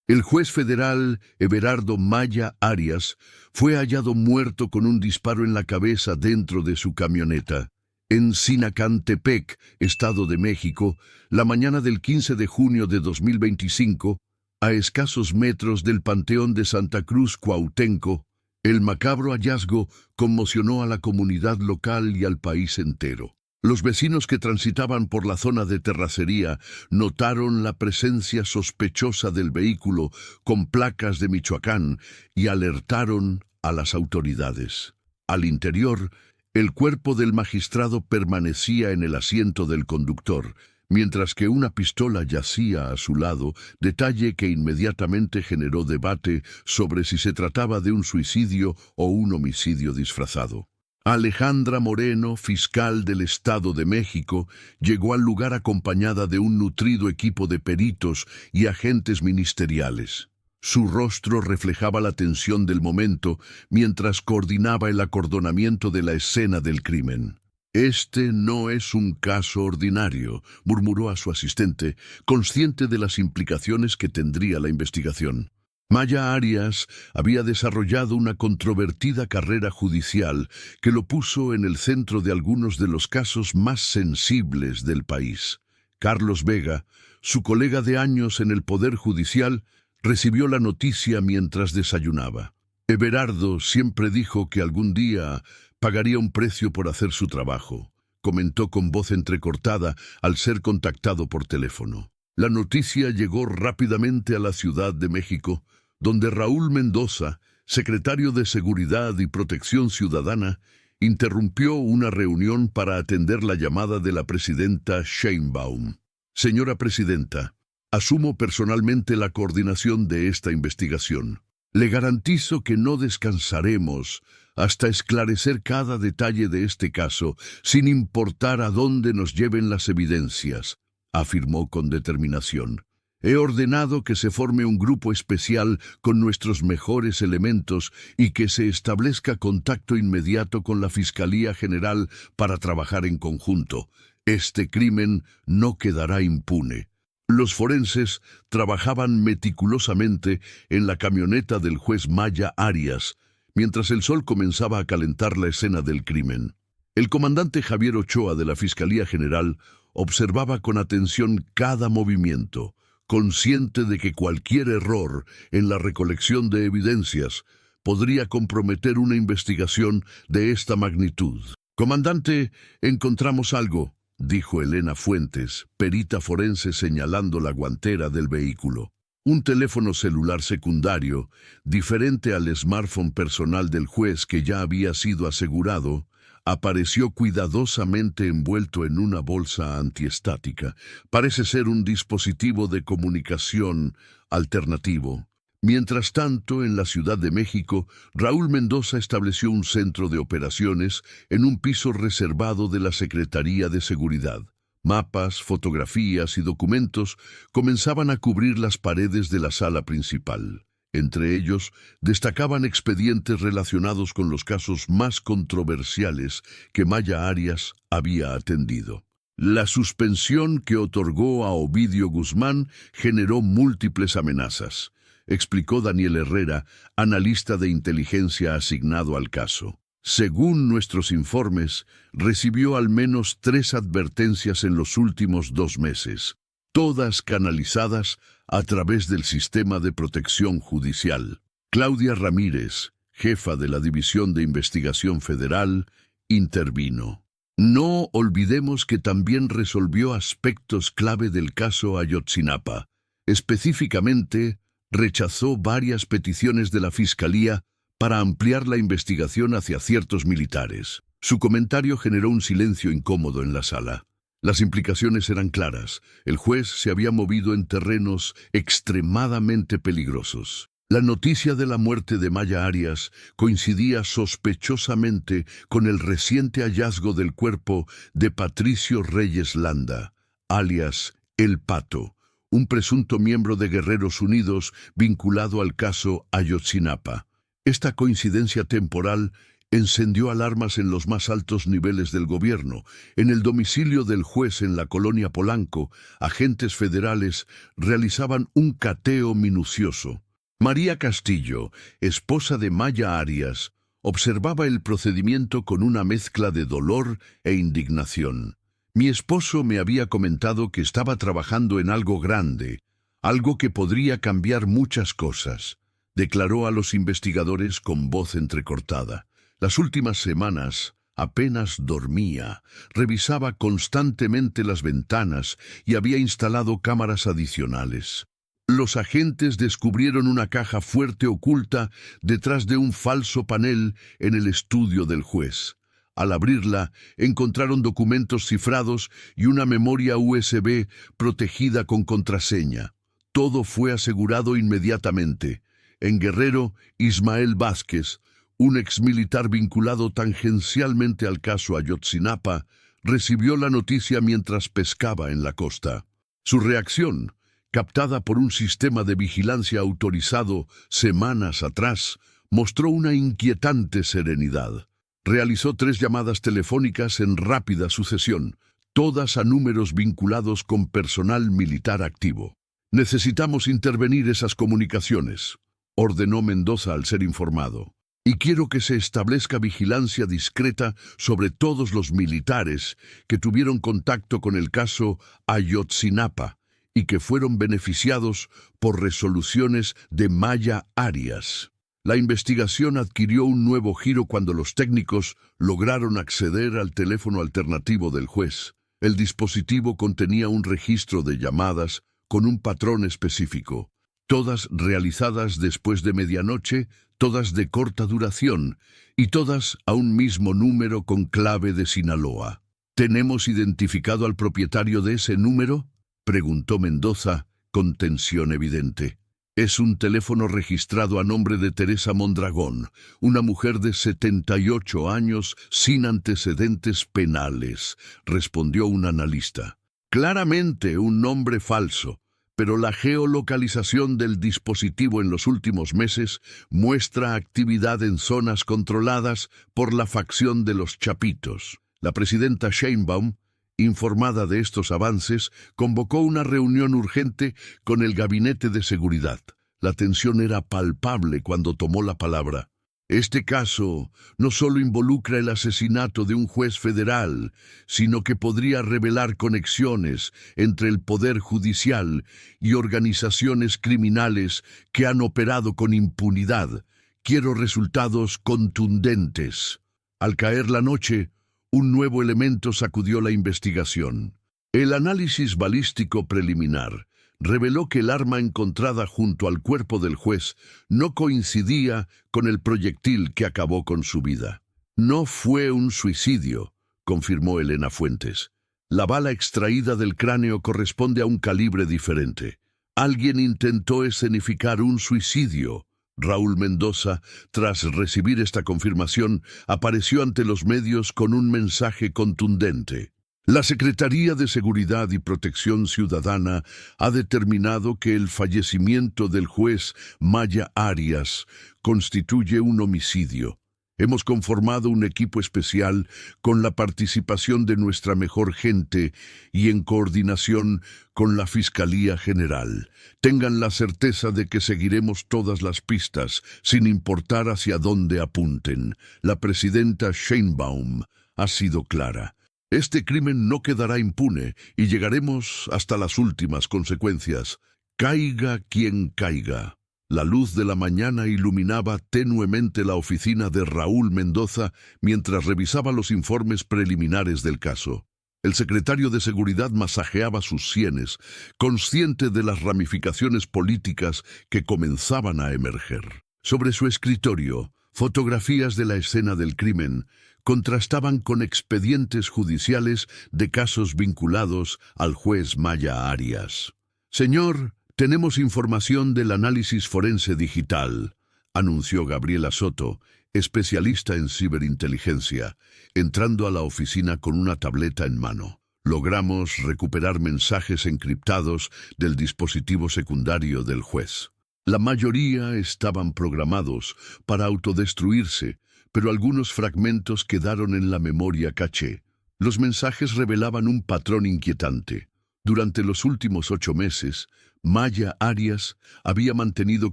El juez federal Everardo Maya Arias fue hallado muerto con un disparo en la cabeza dentro de su camioneta. En Sinacantepec, Estado de México, la mañana del 15 de junio de 2025, a escasos metros del Panteón de Santa Cruz Cuauhtémoc, el macabro hallazgo conmocionó a la comunidad local y al país entero. Los vecinos que transitaban por la zona de terracería notaron la presencia sospechosa del vehículo con placas de Michoacán y alertaron a las autoridades. Al interior, el cuerpo del magistrado permanecía en el asiento del conductor, mientras que una pistola yacía a su lado, detalle que inmediatamente generó debate sobre si se trataba de un suicidio o un homicidio disfrazado. Alejandra Moreno, fiscal del Estado de México, llegó al lugar acompañada de un nutrido equipo de peritos y agentes ministeriales. Su rostro reflejaba la tensión del momento mientras coordinaba el acordonamiento de la escena del crimen. «Este no es un caso ordinario», murmuró a su asistente, consciente de las implicaciones que tendría la investigación. Maya Arias había desarrollado una controvertida carrera judicial que lo puso en el centro de algunos de los casos más sensibles del país. Carlos Vega, su colega de años en el Poder Judicial, recibió la noticia mientras desayunaba. Everardo siempre dijo que algún día pagaría un precio por hacer su trabajo, comentó con voz entrecortada al ser contactado por teléfono. La noticia llegó rápidamente a la Ciudad de México, donde Raúl Mendoza, secretario de Seguridad y Protección Ciudadana, interrumpió una reunión para atender la llamada de la presidenta Sheinbaum. «Señora presidenta, asumo personalmente la coordinación de esta investigación. Le garantizo que no descansaremos hasta esclarecer cada detalle de este caso, sin importar a dónde nos lleven las evidencias», afirmó con determinación. «He ordenado que se forme un grupo especial con nuestros mejores elementos y que se establezca contacto inmediato con la Fiscalía General para trabajar en conjunto. Este crimen no quedará impune». Los forenses trabajaban meticulosamente en la camioneta del juez Maya Arias, mientras el sol comenzaba a calentar la escena del crimen. El comandante Javier Ochoa de la Fiscalía General observaba con atención cada movimiento, consciente de que cualquier error en la recolección de evidencias podría comprometer una investigación de esta magnitud. «Comandante, encontramos algo», dijo Elena Fuentes, perita forense, señalando la guantera del vehículo. Un teléfono celular secundario, diferente al smartphone personal del juez que ya había sido asegurado, apareció cuidadosamente envuelto en una bolsa antiestática. Parece ser un dispositivo de comunicación alternativo. Mientras tanto, en la Ciudad de México, Raúl Mendoza estableció un centro de operaciones en un piso reservado de la Secretaría de Seguridad. Mapas, fotografías y documentos comenzaban a cubrir las paredes de la sala principal. Entre ellos, destacaban expedientes relacionados con los casos más controversiales que Maya Arias había atendido. La suspensión que otorgó a Ovidio Guzmán generó múltiples amenazas, explicó Daniel Herrera, analista de inteligencia asignado al caso. Según nuestros informes, recibió al menos 3 advertencias en los últimos 2 meses, todas canalizadas a través del sistema de protección judicial. Claudia Ramírez, jefa de la División de Investigación Federal, intervino. No olvidemos que también resolvió aspectos clave del caso Ayotzinapa. Específicamente, rechazó varias peticiones de la Fiscalía para ampliar la investigación hacia ciertos militares. Su comentario generó un silencio incómodo en la sala. Las implicaciones eran claras. El juez se había movido en terrenos extremadamente peligrosos. La noticia de la muerte de Maya Arias coincidía sospechosamente con el reciente hallazgo del cuerpo de Patricio Reyes Landa, alias El Pato, un presunto miembro de Guerreros Unidos vinculado al caso Ayotzinapa. Esta coincidencia temporal encendió alarmas en los más altos niveles del gobierno. En el domicilio del juez en la colonia Polanco, agentes federales realizaban un cateo minucioso. María Castillo, esposa de Maya Arias, observaba el procedimiento con una mezcla de dolor e indignación. Mi esposo me había comentado que estaba trabajando en algo grande, algo que podría cambiar muchas cosas, declaró a los investigadores con voz entrecortada. Las últimas semanas apenas dormía, revisaba constantemente las ventanas y había instalado cámaras adicionales. Los agentes descubrieron una caja fuerte oculta detrás de un falso panel en el estudio del juez. Al abrirla, encontraron documentos cifrados y una memoria USB protegida con contraseña. Todo fue asegurado inmediatamente. En Guerrero, Ismael Vázquez, un exmilitar vinculado tangencialmente al caso Ayotzinapa, recibió la noticia mientras pescaba en la costa. Su reacción, captada por un sistema de vigilancia autorizado semanas atrás, mostró una inquietante serenidad. Realizó 3 llamadas telefónicas en rápida sucesión, todas a números vinculados con personal militar activo. «Necesitamos intervenir esas comunicaciones», ordenó Mendoza al ser informado. «Y quiero que se establezca vigilancia discreta sobre todos los militares que tuvieron contacto con el caso Ayotzinapa y que fueron beneficiados por resoluciones de Maya Arias». La investigación adquirió un nuevo giro cuando los técnicos lograron acceder al teléfono alternativo del juez. El dispositivo contenía un registro de llamadas con un patrón específico, todas realizadas después de medianoche, todas de corta duración y todas a un mismo número con clave de Sinaloa. «¿Tenemos identificado al propietario de ese número?», preguntó Mendoza con tensión evidente. «Es un teléfono registrado a nombre de Teresa Mondragón, una mujer de 78 años sin antecedentes penales», respondió un analista. «Claramente un nombre falso, pero la geolocalización del dispositivo en los últimos meses muestra actividad en zonas controladas por la facción de los Chapitos». La presidenta Sheinbaum, informada de estos avances, convocó una reunión urgente con el Gabinete de Seguridad. La tensión era palpable cuando tomó la palabra. «Este caso no solo involucra el asesinato de un juez federal, sino que podría revelar conexiones entre el Poder Judicial y organizaciones criminales que han operado con impunidad. Quiero resultados contundentes». Al caer la noche, un nuevo elemento sacudió la investigación. El análisis balístico preliminar reveló que el arma encontrada junto al cuerpo del juez no coincidía con el proyectil que acabó con su vida. «No fue un suicidio», confirmó Elena Fuentes. «La bala extraída del cráneo corresponde a un calibre diferente. Alguien intentó escenificar un suicidio». Raúl Mendoza, tras recibir esta confirmación, apareció ante los medios con un mensaje contundente. «La Secretaría de Seguridad y Protección Ciudadana ha determinado que el fallecimiento del juez Maya Arias constituye un homicidio. Hemos conformado un equipo especial con la participación de nuestra mejor gente y en coordinación con la Fiscalía General. Tengan la certeza de que seguiremos todas las pistas, sin importar hacia dónde apunten. La presidenta Sheinbaum ha sido clara. Este crimen no quedará impune y llegaremos hasta las últimas consecuencias. Caiga quien caiga». La luz de la mañana iluminaba tenuemente la oficina de Raúl Mendoza mientras revisaba los informes preliminares del caso. El secretario de Seguridad masajeaba sus sienes, consciente de las ramificaciones políticas que comenzaban a emerger. Sobre su escritorio, fotografías de la escena del crimen contrastaban con expedientes judiciales de casos vinculados al juez Maya Arias. «Señor, tenemos información del análisis forense digital», anunció Gabriela Soto, especialista en ciberinteligencia, entrando a la oficina con una tableta en mano. «Logramos recuperar mensajes encriptados del dispositivo secundario del juez. La mayoría estaban programados para autodestruirse, pero algunos fragmentos quedaron en la memoria caché. Los mensajes revelaban un patrón inquietante. Durante los últimos 8 meses, Maya Arias había mantenido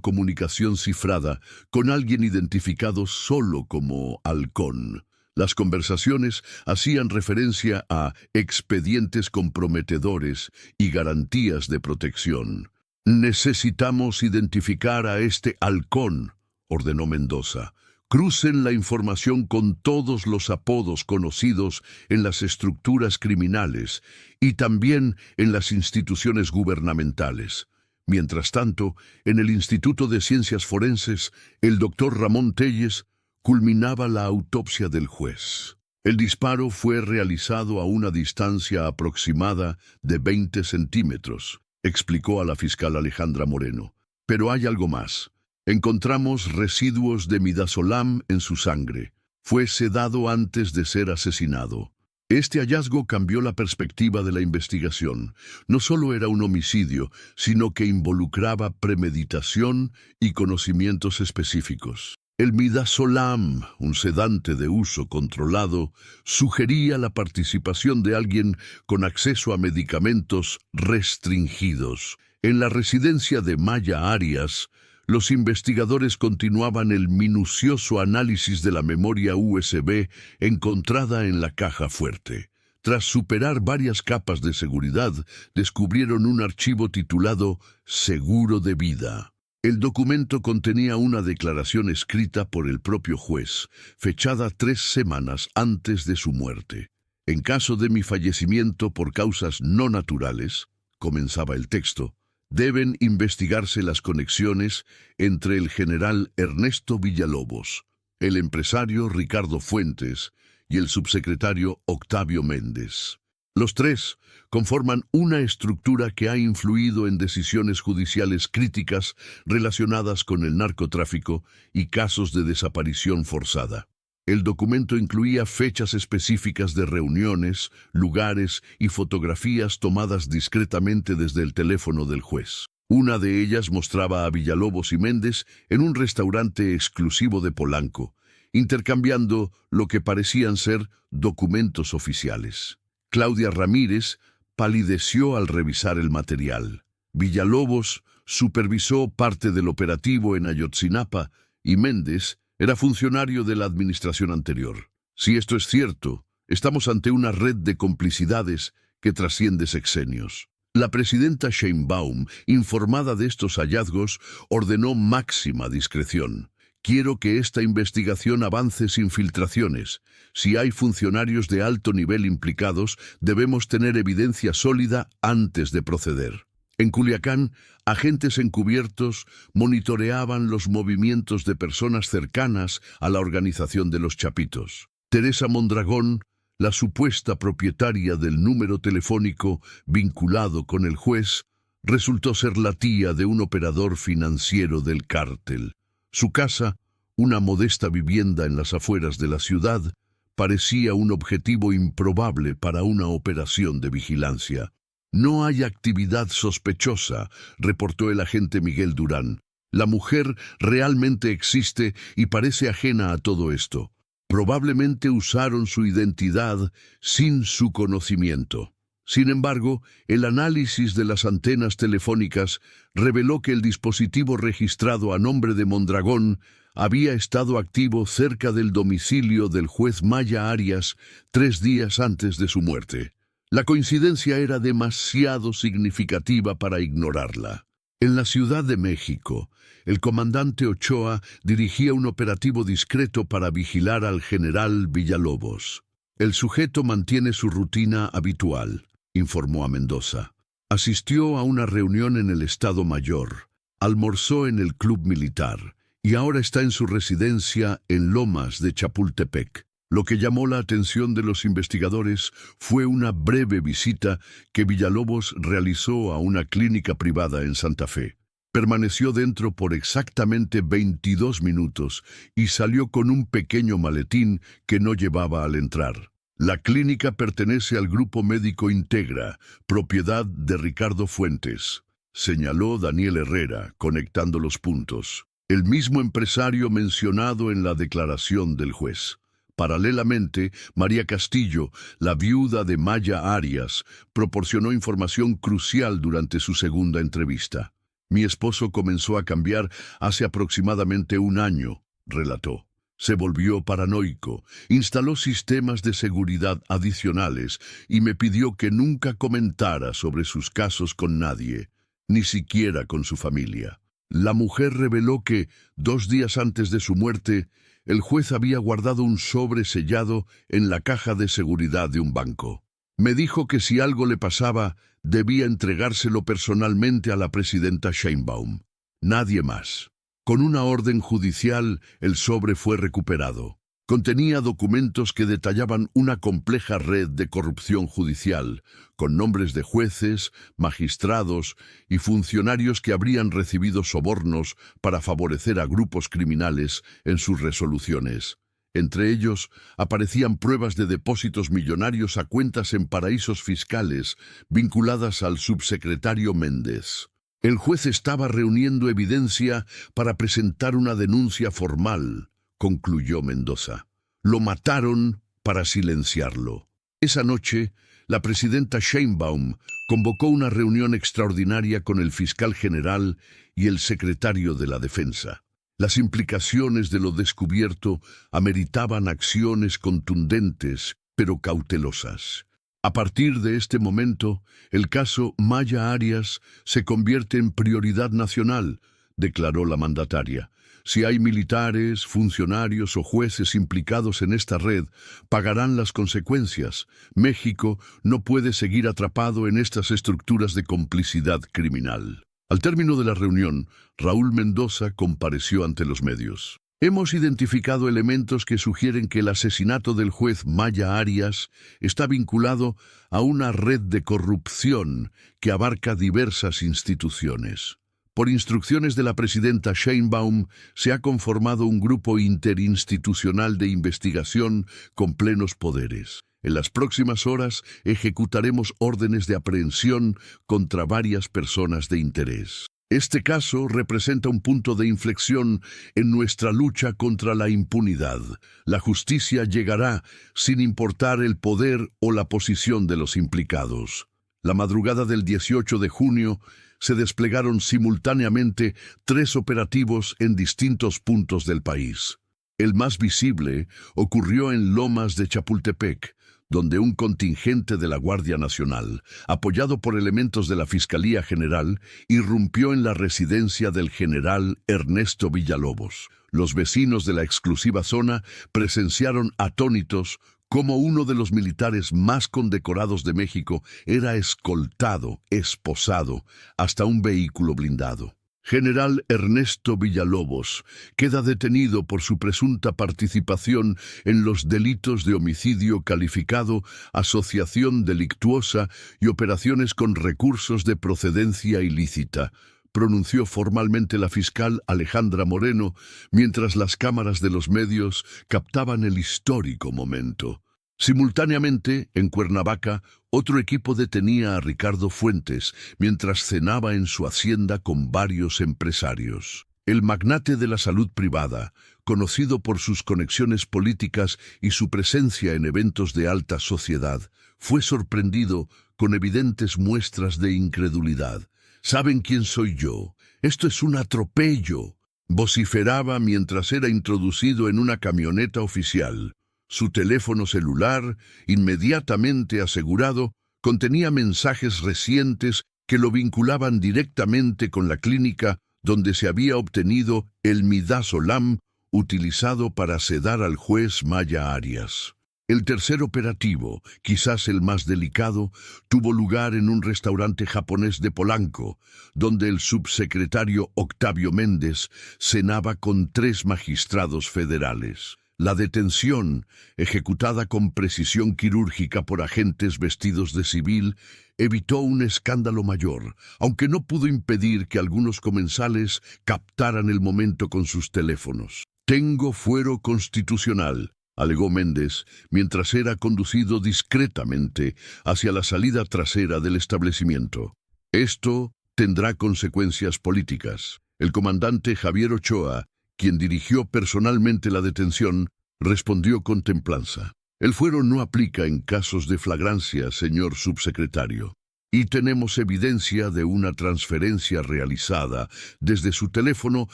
comunicación cifrada con alguien identificado solo como Halcón. Las conversaciones hacían referencia a expedientes comprometedores y garantías de protección. «Necesitamos identificar a este Halcón», ordenó Mendoza. «Crucen la información con todos los apodos conocidos en las estructuras criminales y también en las instituciones gubernamentales». Mientras tanto, en el Instituto de Ciencias Forenses, el doctor Ramón Telles culminaba la autopsia del juez. El disparo fue realizado a una distancia aproximada de 20 centímetros, explicó a la fiscal Alejandra Moreno. Pero hay algo más. Encontramos residuos de midazolam en su sangre. Fue sedado antes de ser asesinado. Este hallazgo cambió la perspectiva de la investigación. No solo era un homicidio, sino que involucraba premeditación y conocimientos específicos. El midazolam, un sedante de uso controlado, sugería la participación de alguien con acceso a medicamentos restringidos. En la residencia de Maya Arias, los investigadores continuaban el minucioso análisis de la memoria USB encontrada en la caja fuerte. Tras superar varias capas de seguridad, descubrieron un archivo titulado Seguro de Vida. El documento contenía una declaración escrita por el propio juez, fechada 3 semanas antes de su muerte. «En caso de mi fallecimiento por causas no naturales», comenzaba el texto, «deben investigarse las conexiones entre el general Ernesto Villalobos, el empresario Ricardo Fuentes y el subsecretario Octavio Méndez. Los 3 conforman una estructura que ha influido en decisiones judiciales críticas relacionadas con el narcotráfico y casos de desaparición forzada». El documento incluía fechas específicas de reuniones, lugares y fotografías tomadas discretamente desde el teléfono del juez. Una de ellas mostraba a Villalobos y Méndez en un restaurante exclusivo de Polanco, intercambiando lo que parecían ser documentos oficiales. Claudia Ramírez palideció al revisar el material. Villalobos supervisó parte del operativo en Ayotzinapa y Méndez era funcionario de la administración anterior. Si esto es cierto, estamos ante una red de complicidades que trasciende sexenios. La presidenta Sheinbaum, informada de estos hallazgos, ordenó máxima discreción. «Quiero que esta investigación avance sin filtraciones. Si hay funcionarios de alto nivel implicados, debemos tener evidencia sólida antes de proceder». En Culiacán, agentes encubiertos monitoreaban los movimientos de personas cercanas a la organización de los Chapitos. Teresa Mondragón, la supuesta propietaria del número telefónico vinculado con el juez, resultó ser la tía de un operador financiero del cártel. Su casa, una modesta vivienda en las afueras de la ciudad, parecía un objetivo improbable para una operación de vigilancia. «No hay actividad sospechosa», reportó el agente Miguel Durán. «La mujer realmente existe y parece ajena a todo esto. Probablemente usaron su identidad sin su conocimiento». Sin embargo, el análisis de las antenas telefónicas reveló que el dispositivo registrado a nombre de Mondragón había estado activo cerca del domicilio del juez Maya Arias 3 días antes de su muerte. La coincidencia era demasiado significativa para ignorarla. En la Ciudad de México, el comandante Ochoa dirigía un operativo discreto para vigilar al general Villalobos. «El sujeto mantiene su rutina habitual», informó a Mendoza. «Asistió a una reunión en el Estado Mayor, almorzó en el club militar y ahora está en su residencia en Lomas de Chapultepec». Lo que llamó la atención de los investigadores fue una breve visita que Villalobos realizó a una clínica privada en Santa Fe. Permaneció dentro por exactamente 22 minutos y salió con un pequeño maletín que no llevaba al entrar. «La clínica pertenece al Grupo Médico Integra, propiedad de Ricardo Fuentes», señaló Daniel Herrera, conectando los puntos. el mismo empresario mencionado en la declaración del juez. Paralelamente, María Castillo, la viuda de Maya Arias, proporcionó información crucial durante su segunda entrevista. Mi esposo comenzó a cambiar hace aproximadamente un año, relató. Se volvió paranoico, instaló sistemas de seguridad adicionales y me pidió que nunca comentara sobre sus casos con nadie, ni siquiera con su familia. La mujer reveló que, 2 días antes de su muerte, el juez había guardado un sobre sellado en la caja de seguridad de un banco. Me dijo que si algo le pasaba, debía entregárselo personalmente a la presidenta Sheinbaum. Nadie más. Con una orden judicial, el sobre fue recuperado. Contenía documentos que detallaban una compleja red de corrupción judicial, con nombres de jueces, magistrados y funcionarios que habrían recibido sobornos para favorecer a grupos criminales en sus resoluciones. Entre ellos, aparecían pruebas de depósitos millonarios a cuentas en paraísos fiscales vinculadas al subsecretario Méndez. El juez estaba reuniendo evidencia para presentar una denuncia formal, concluyó Mendoza. Lo mataron para silenciarlo. Esa noche, la presidenta Sheinbaum convocó una reunión extraordinaria con el fiscal general y el secretario de la Defensa. Las implicaciones de lo descubierto ameritaban acciones contundentes, pero cautelosas. A partir de este momento, el caso Maya Arias se convierte en prioridad nacional, declaró la mandataria. Si hay militares, funcionarios o jueces implicados en esta red, pagarán las consecuencias. México no puede seguir atrapado en estas estructuras de complicidad criminal. Al término de la reunión, Raúl Mendoza compareció ante los medios. Hemos identificado elementos que sugieren que el asesinato del juez Maya Arias está vinculado a una red de corrupción que abarca diversas instituciones. Por instrucciones de la presidenta Sheinbaum, se ha conformado un grupo interinstitucional de investigación con plenos poderes. En las próximas horas ejecutaremos órdenes de aprehensión contra varias personas de interés. Este caso representa un punto de inflexión en nuestra lucha contra la impunidad. La justicia llegará sin importar el poder o la posición de los implicados. La madrugada del 18 de junio se desplegaron simultáneamente 3 operativos en distintos puntos del país. El más visible ocurrió en Lomas de Chapultepec, donde un contingente de la Guardia Nacional, apoyado por elementos de la Fiscalía General, irrumpió en la residencia del general Ernesto Villalobos. Los vecinos de la exclusiva zona presenciaron atónitos cómo uno de los militares más condecorados de México era escoltado, esposado, hasta un vehículo blindado. General Ernesto Villalobos queda detenido por su presunta participación en los delitos de homicidio calificado, asociación delictuosa y operaciones con recursos de procedencia ilícita, pronunció formalmente la fiscal Alejandra Moreno, mientras las cámaras de los medios captaban el histórico momento. Simultáneamente, en Cuernavaca, otro equipo detenía a Ricardo Fuentes mientras cenaba en su hacienda con varios empresarios. El magnate de la salud privada, conocido por sus conexiones políticas y su presencia en eventos de alta sociedad, fue sorprendido con evidentes muestras de incredulidad. ¿Saben quién soy yo? Esto es un atropello, vociferaba mientras era introducido en una camioneta oficial. Su teléfono celular, inmediatamente asegurado, contenía mensajes recientes que lo vinculaban directamente con la clínica donde se había obtenido el midazolam utilizado para sedar al juez Maya Arias. El tercer operativo, quizás el más delicado, tuvo lugar en un restaurante japonés de Polanco, donde el subsecretario Octavio Méndez cenaba con 3 magistrados federales. La detención, ejecutada con precisión quirúrgica por agentes vestidos de civil, evitó un escándalo mayor, aunque no pudo impedir que algunos comensales captaran el momento con sus teléfonos. «Tengo fuero constitucional», alegó Méndez, mientras era conducido discretamente hacia la salida trasera del establecimiento. «Esto tendrá consecuencias políticas». El comandante Javier Ochoa, quien dirigió personalmente la detención, respondió con templanza. El fuero no aplica en casos de flagrancia, señor subsecretario. Y tenemos evidencia de una transferencia realizada desde su teléfono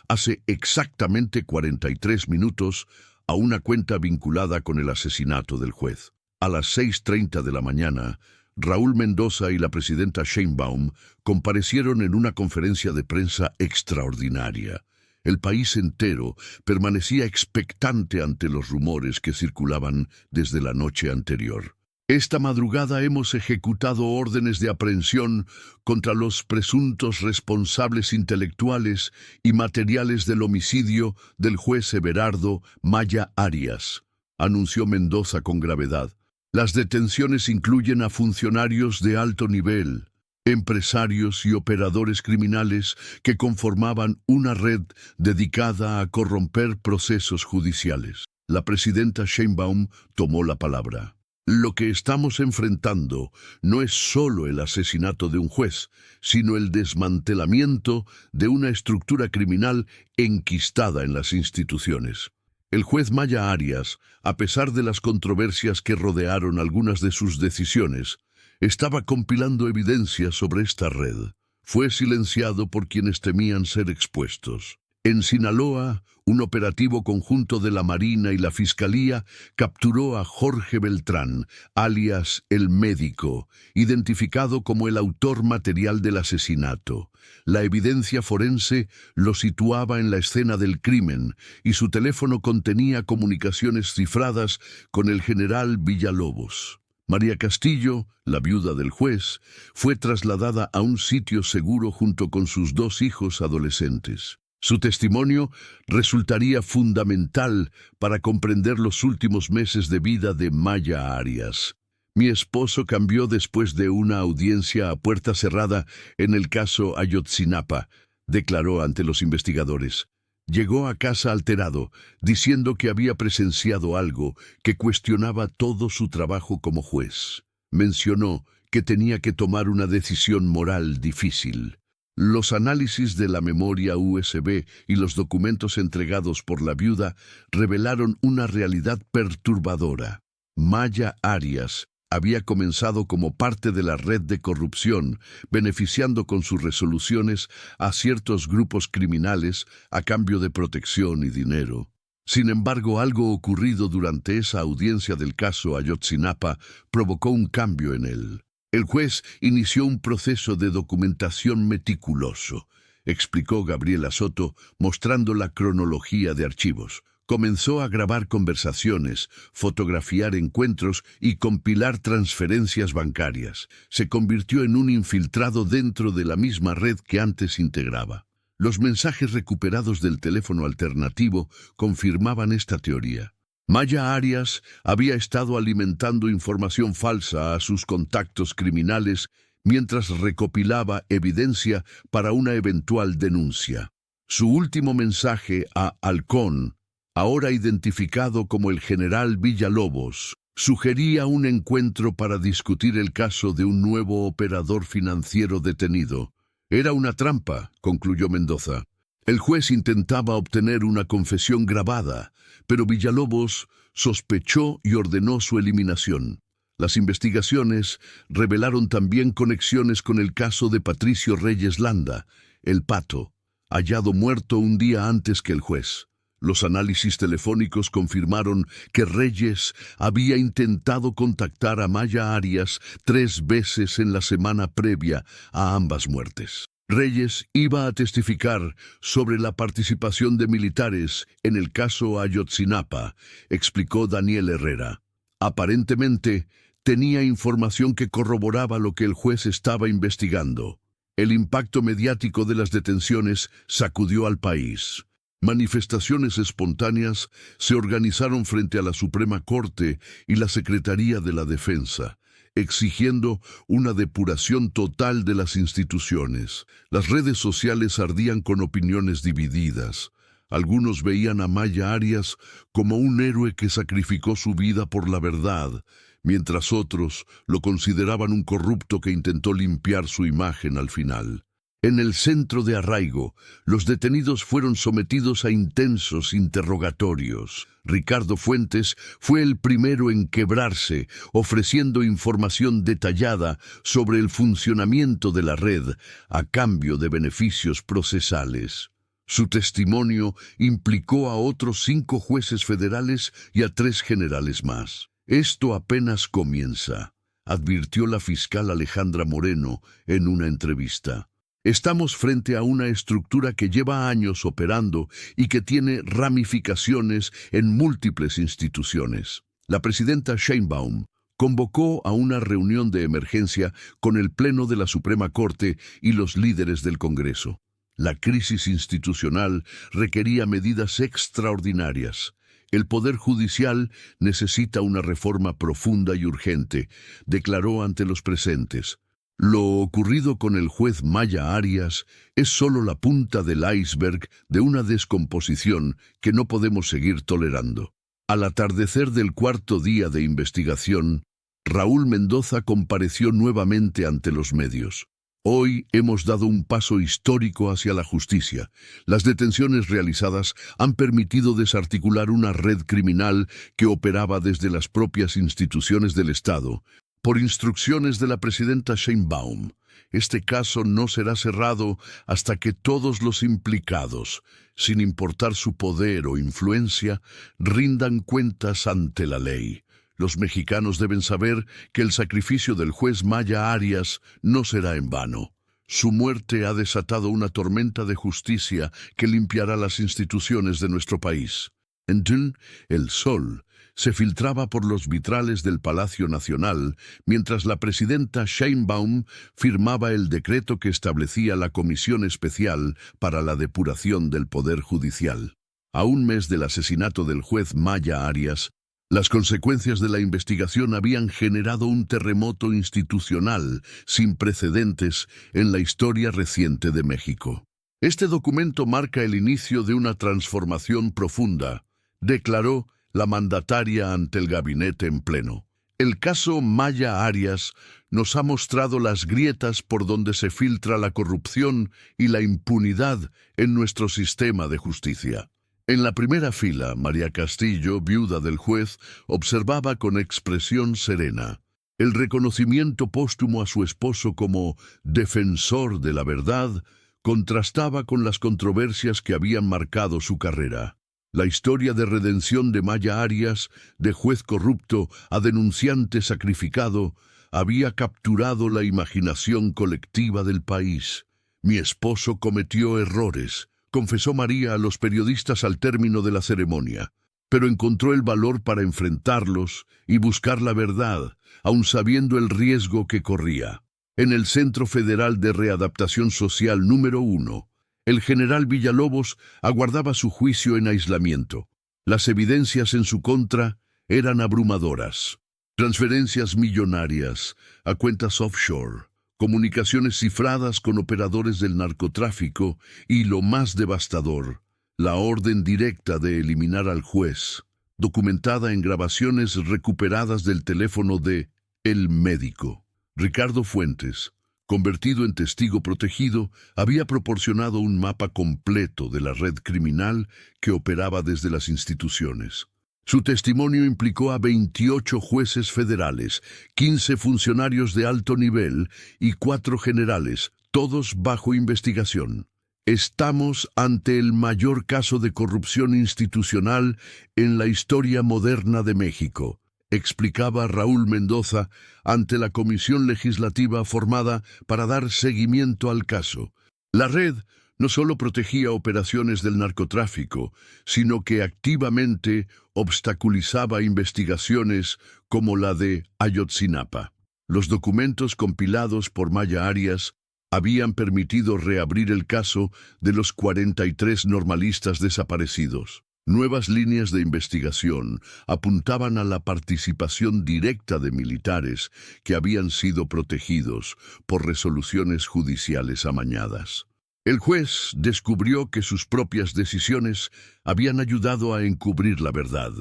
hace exactamente 43 minutos a una cuenta vinculada con el asesinato del juez. A las 6:30 de la mañana, Raúl Mendoza y la presidenta Sheinbaum comparecieron en una conferencia de prensa extraordinaria. El país entero permanecía expectante ante los rumores que circulaban desde la noche anterior. Esta madrugada hemos ejecutado órdenes de aprehensión contra los presuntos responsables intelectuales y materiales del homicidio del juez Everardo Maya Arias, anunció Mendoza con gravedad. Las detenciones incluyen a funcionarios de alto nivel, empresarios y operadores criminales que conformaban una red dedicada a corromper procesos judiciales. La presidenta Sheinbaum tomó la palabra. Lo que estamos enfrentando no es solo el asesinato de un juez, sino el desmantelamiento de una estructura criminal enquistada en las instituciones. El juez Maya Arias, a pesar de las controversias que rodearon algunas de sus decisiones, estaba compilando evidencia sobre esta red. Fue silenciado por quienes temían ser expuestos. En Sinaloa, un operativo conjunto de la Marina y la Fiscalía capturó a Jorge Beltrán, alias El Médico, identificado como el autor material del asesinato. La evidencia forense lo situaba en la escena del crimen y su teléfono contenía comunicaciones cifradas con el general Villalobos. María Castillo, la viuda del juez, fue trasladada a un sitio seguro junto con sus 2 hijos adolescentes. Su testimonio resultaría fundamental para comprender los últimos meses de vida de Maya Arias. Mi esposo cambió después de una audiencia a puerta cerrada en el caso Ayotzinapa, declaró ante los investigadores. Llegó a casa alterado, diciendo que había presenciado algo que cuestionaba todo su trabajo como juez. Mencionó que tenía que tomar una decisión moral difícil. Los análisis de la memoria USB y los documentos entregados por la viuda revelaron una realidad perturbadora. Maya Arias había comenzado como parte de la red de corrupción, beneficiando con sus resoluciones a ciertos grupos criminales a cambio de protección y dinero. Sin embargo, algo ocurrido durante esa audiencia del caso Ayotzinapa provocó un cambio en él. El juez inició un proceso de documentación meticuloso, explicó Gabriela Soto, mostrando la cronología de archivos. Comenzó a grabar conversaciones, fotografiar encuentros y compilar transferencias bancarias. Se convirtió en un infiltrado dentro de la misma red que antes integraba. Los mensajes recuperados del teléfono alternativo confirmaban esta teoría. Maya Arias había estado alimentando información falsa a sus contactos criminales mientras recopilaba evidencia para una eventual denuncia. Su último mensaje a Halcón, ahora identificado como el general Villalobos, sugería un encuentro para discutir el caso de un nuevo operador financiero detenido. Era una trampa, concluyó Mendoza. El juez intentaba obtener una confesión grabada, pero Villalobos sospechó y ordenó su eliminación. Las investigaciones revelaron también conexiones con el caso de Patricio Reyes Landa, el Pato, hallado muerto un día antes que el juez. Los análisis telefónicos confirmaron que Reyes había intentado contactar a Maya Arias 3 veces en la semana previa a ambas muertes. Reyes iba a testificar sobre la participación de militares en el caso Ayotzinapa, explicó Daniel Herrera. Aparentemente, tenía información que corroboraba lo que el juez estaba investigando. El impacto mediático de las detenciones sacudió al país. Manifestaciones espontáneas se organizaron frente a la Suprema Corte y la Secretaría de la Defensa, exigiendo una depuración total de las instituciones. Las redes sociales ardían con opiniones divididas. Algunos veían a Maya Arias como un héroe que sacrificó su vida por la verdad, mientras otros lo consideraban un corrupto que intentó limpiar su imagen al final. En el centro de Arraigo, los detenidos fueron sometidos a intensos interrogatorios. Ricardo Fuentes fue el primero en quebrarse, ofreciendo información detallada sobre el funcionamiento de la red a cambio de beneficios procesales. Su testimonio implicó a otros 5 jueces federales y a 3 generales más. Esto apenas comienza, advirtió la fiscal Alejandra Moreno en una entrevista. Estamos frente a una estructura que lleva años operando y que tiene ramificaciones en múltiples instituciones. La presidenta Sheinbaum convocó a una reunión de emergencia con el Pleno de la Suprema Corte y los líderes del Congreso. La crisis institucional requería medidas extraordinarias. El Poder Judicial necesita una reforma profunda y urgente, declaró ante los presentes. Lo ocurrido con el juez Maya Arias es solo la punta del iceberg de una descomposición que no podemos seguir tolerando. Al atardecer del 4º día de investigación, Raúl Mendoza compareció nuevamente ante los medios. Hoy hemos dado un paso histórico hacia la justicia. Las detenciones realizadas han permitido desarticular una red criminal que operaba desde las propias instituciones del Estado. Por instrucciones de la presidenta Sheinbaum, este caso no será cerrado hasta que todos los implicados, sin importar su poder o influencia, rindan cuentas ante la ley. Los mexicanos deben saber que el sacrificio del juez Maya Arias no será en vano. Su muerte ha desatado una tormenta de justicia que limpiará las instituciones de nuestro país. Entonces, el sol se filtraba por los vitrales del Palacio Nacional, mientras la presidenta Sheinbaum firmaba el decreto que establecía la Comisión Especial para la Depuración del Poder Judicial. A un mes del asesinato del juez Maya Arias, las consecuencias de la investigación habían generado un terremoto institucional sin precedentes en la historia reciente de México. Este documento marca el inicio de una transformación profunda, declaró la mandataria ante el gabinete en pleno. El caso Maya Arias nos ha mostrado las grietas por donde se filtra la corrupción y la impunidad en nuestro sistema de justicia. En la primera fila, María Castillo, viuda del juez, observaba con expresión serena. El reconocimiento póstumo a su esposo como defensor de la verdad contrastaba con las controversias que habían marcado su carrera. La historia de redención de Maya Arias, de juez corrupto a denunciante sacrificado, había capturado la imaginación colectiva del país. Mi esposo cometió errores, confesó María a los periodistas al término de la ceremonia, pero encontró el valor para enfrentarlos y buscar la verdad, aun sabiendo el riesgo que corría. En el Centro Federal de Readaptación Social número 1, el general Villalobos aguardaba su juicio en aislamiento. Las evidencias en su contra eran abrumadoras. Transferencias millonarias a cuentas offshore, comunicaciones cifradas con operadores del narcotráfico y, lo más devastador, la orden directa de eliminar al juez, documentada en grabaciones recuperadas del teléfono de El Médico. Ricardo Fuentes, convertido en testigo protegido, había proporcionado un mapa completo de la red criminal que operaba desde las instituciones. Su testimonio implicó a 28 jueces federales, 15 funcionarios de alto nivel y 4 generales, todos bajo investigación. Estamos ante el mayor caso de corrupción institucional en la historia moderna de México, explicaba Raúl Mendoza ante la comisión legislativa formada para dar seguimiento al caso. La red no solo protegía operaciones del narcotráfico, sino que activamente obstaculizaba investigaciones como la de Ayotzinapa. Los documentos compilados por Maya Arias habían permitido reabrir el caso de los 43 normalistas desaparecidos. Nuevas líneas de investigación apuntaban a la participación directa de militares que habían sido protegidos por resoluciones judiciales amañadas. El juez descubrió que sus propias decisiones habían ayudado a encubrir la verdad,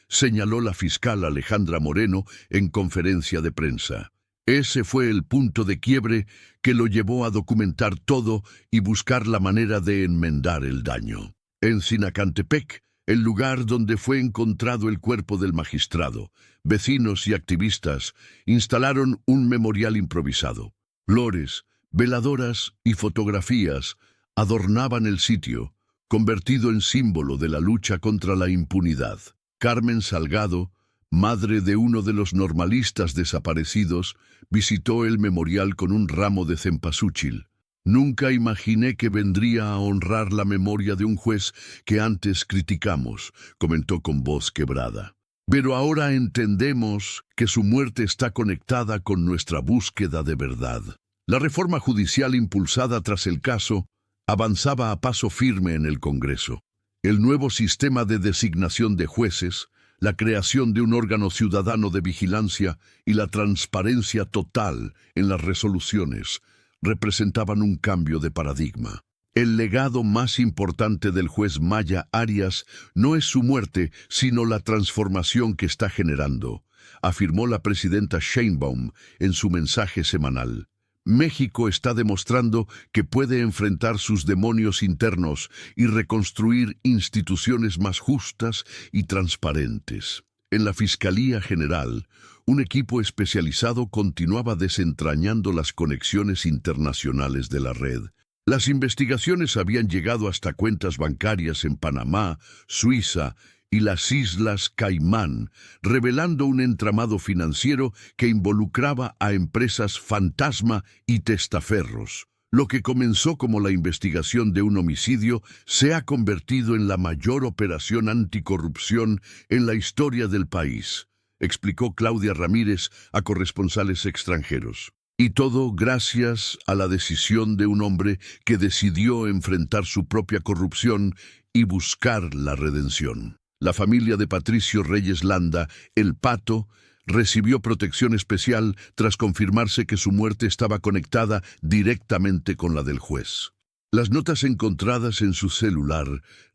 señaló la fiscal Alejandra Moreno en conferencia de prensa. Ese fue el punto de quiebre que lo llevó a documentar todo y buscar la manera de enmendar el daño. En Sinacantepec, el lugar donde fue encontrado el cuerpo del magistrado, vecinos y activistas instalaron un memorial improvisado. Flores, veladoras y fotografías adornaban el sitio, convertido en símbolo de la lucha contra la impunidad. Carmen Salgado, madre de uno de los normalistas desaparecidos, visitó el memorial con un ramo de cempasúchil. Nunca imaginé que vendría a honrar la memoria de un juez que antes criticamos, comentó con voz quebrada. Pero ahora entendemos que su muerte está conectada con nuestra búsqueda de verdad. La reforma judicial impulsada tras el caso avanzaba a paso firme en el Congreso. El nuevo sistema de designación de jueces, la creación de un órgano ciudadano de vigilancia y la transparencia total en las resoluciones representaban un cambio de paradigma. El legado más importante del juez Maya Arias no es su muerte, sino la transformación que está generando, afirmó la presidenta Sheinbaum en su mensaje semanal. México está demostrando que puede enfrentar sus demonios internos y reconstruir instituciones más justas y transparentes. En la Fiscalía General, un equipo especializado continuaba desentrañando las conexiones internacionales de la red. Las investigaciones habían llegado hasta cuentas bancarias en Panamá, Suiza y las Islas Caimán, revelando un entramado financiero que involucraba a empresas fantasma y testaferros. Lo que comenzó como la investigación de un homicidio se ha convertido en la mayor operación anticorrupción en la historia del país, explicó Claudia Ramírez a corresponsales extranjeros. Y todo gracias a la decisión de un hombre que decidió enfrentar su propia corrupción y buscar la redención. La familia de Patricio Reyes Landa, el Pato, recibió protección especial tras confirmarse que su muerte estaba conectada directamente con la del juez. Las notas encontradas en su celular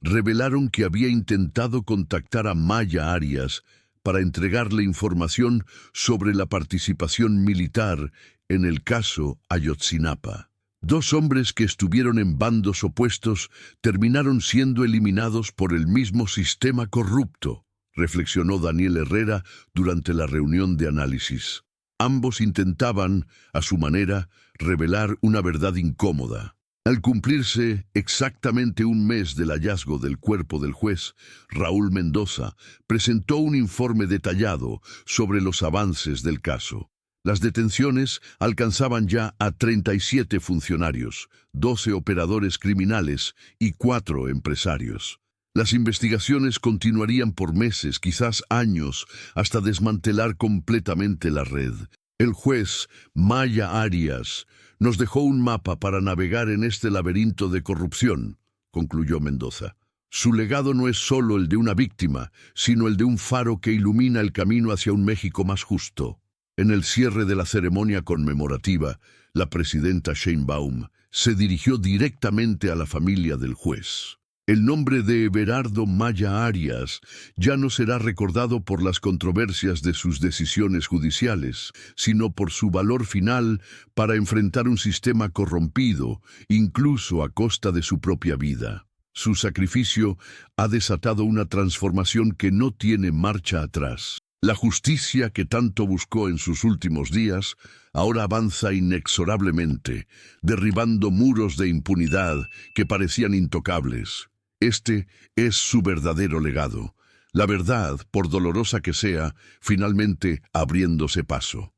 revelaron que había intentado contactar a Maya Arias para entregarle información sobre la participación militar en el caso Ayotzinapa. Dos hombres que estuvieron en bandos opuestos terminaron siendo eliminados por el mismo sistema corrupto, reflexionó Daniel Herrera durante la reunión de análisis. Ambos intentaban, a su manera, revelar una verdad incómoda. Al cumplirse exactamente un mes del hallazgo del cuerpo del juez, Raúl Mendoza presentó un informe detallado sobre los avances del caso. Las detenciones alcanzaban ya a 37 funcionarios, 12 operadores criminales y 4 empresarios. Las investigaciones continuarían por meses, quizás años, hasta desmantelar completamente la red. El juez Maya Arias nos dejó un mapa para navegar en este laberinto de corrupción, concluyó Mendoza. Su legado no es solo el de una víctima, sino el de un faro que ilumina el camino hacia un México más justo. En el cierre de la ceremonia conmemorativa, la presidenta Sheinbaum se dirigió directamente a la familia del juez. El nombre de Everardo Maya Arias ya no será recordado por las controversias de sus decisiones judiciales, sino por su valor final para enfrentar un sistema corrompido, incluso a costa de su propia vida. Su sacrificio ha desatado una transformación que no tiene marcha atrás. La justicia que tanto buscó en sus últimos días ahora avanza inexorablemente, derribando muros de impunidad que parecían intocables. Este es su verdadero legado. La verdad, por dolorosa que sea, finalmente abriéndose paso.